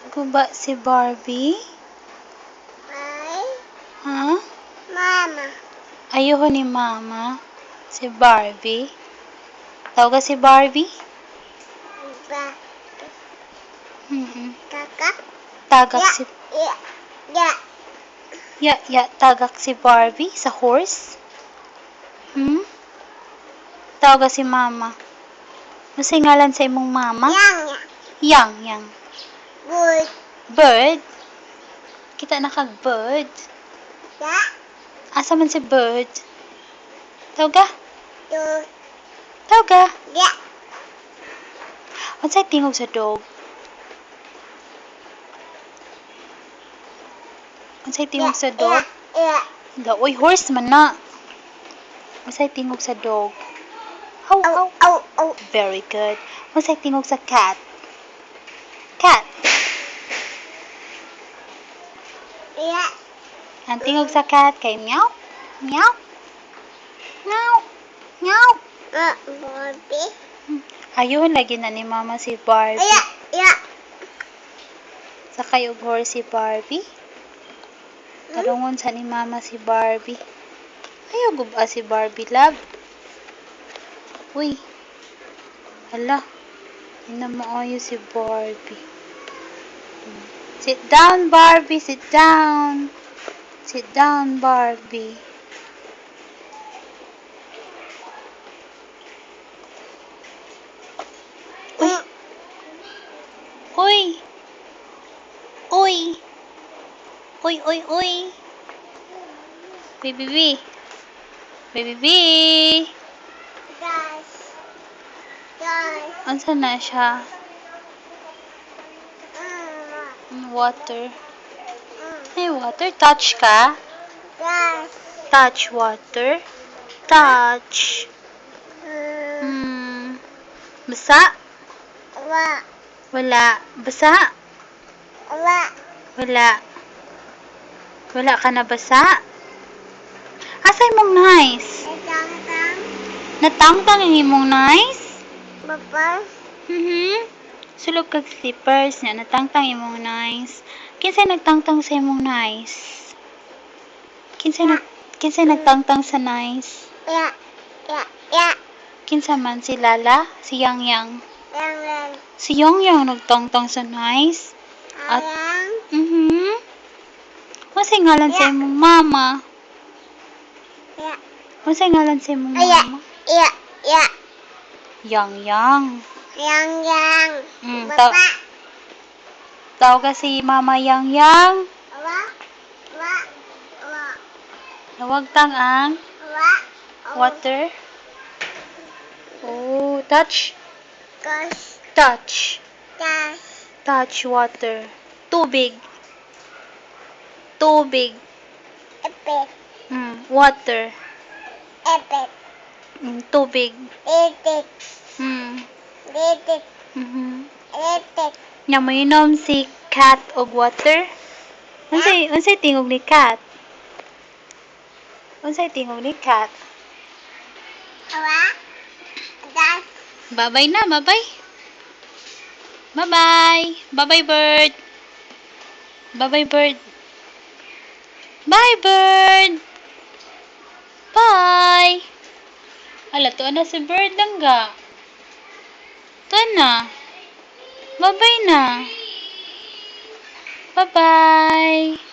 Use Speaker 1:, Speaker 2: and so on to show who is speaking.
Speaker 1: Guba si Barbie?
Speaker 2: Ay,
Speaker 1: Ha?
Speaker 2: mama.
Speaker 1: Ayoko ni Mama. Si Barbie? Tawag ka si Barbie?
Speaker 2: Ba, kakak.
Speaker 1: Tagak
Speaker 2: Ya,
Speaker 1: si...
Speaker 2: ya, ya.
Speaker 1: Tagak si Barbie sa horse? Tawag ka si Mama. Ano ngalan sa imong mama?
Speaker 2: Yang. Good.
Speaker 1: Bird? Kita na kag-bird.
Speaker 2: Ya,
Speaker 1: Asa man si bird? Tawag ka?
Speaker 2: do.
Speaker 1: Tawag ka?
Speaker 2: Ya,
Speaker 1: Unsay tingog sa dog? Unsay tingog sa dog?
Speaker 2: ya.
Speaker 1: Oy, horse man na. Unsay tingog sa dog? How?
Speaker 2: Au.
Speaker 1: Very good. Unsay tingog sa cat? Cat.
Speaker 2: Ya,
Speaker 1: Ang tingog sa cat kay meow. Meow. Meow. Meow.
Speaker 2: Barbie.
Speaker 1: Ayun, lagi na ni Mama si Barbie.
Speaker 2: Ya.
Speaker 1: Sa kayo horse si Barbie. Tarungon sa ni Mama si Barbie. Ayaw guba si Barbie, love. Uy. Hala. Hindi na maayo si Barbie. Sit down, Barbie. Sit down. Sit down, Barbie. Uy. Uy. Uy. Baby.
Speaker 2: Guys.
Speaker 1: Ansa na siya? Water. Hey, water. Touch ka?
Speaker 2: Guys.
Speaker 1: Touch water. Touch. Basa? Wala. Basa? Wala ka na basa? Asay mong nice? Natangtang ang imong nice?
Speaker 2: Baba.
Speaker 1: Sulog kag slippers na natangtang imong nice. Kinsay nagtangtang sa imong nice? Kinsay nagtangtang sa nice?
Speaker 2: Ya.
Speaker 1: Kinsa man si Lala? Si Yang?
Speaker 2: Yang.
Speaker 1: Si Yang nagtangtang sa nice? At Unsay ngalan sa imong mama?
Speaker 2: Ya.
Speaker 1: Unsay ngalan sa imong mama?
Speaker 2: Ya.
Speaker 1: Yang.
Speaker 2: Yang.
Speaker 1: Baba. Tawag ka si Mama Yang. Nawag tang ang water. Oh, touch. Touch water. Tubig. Water. Tubig. Nya mainom si cat og water. Unsay tingog ni cat? Bye-bye na, bye-bye. Bye-bye. Bye-bye, bird. Bye-bye, bird. Bye, bird. Bye. Ala, tuwa na si bird langga. Tuwa na. Bye-bye na. Bye-bye.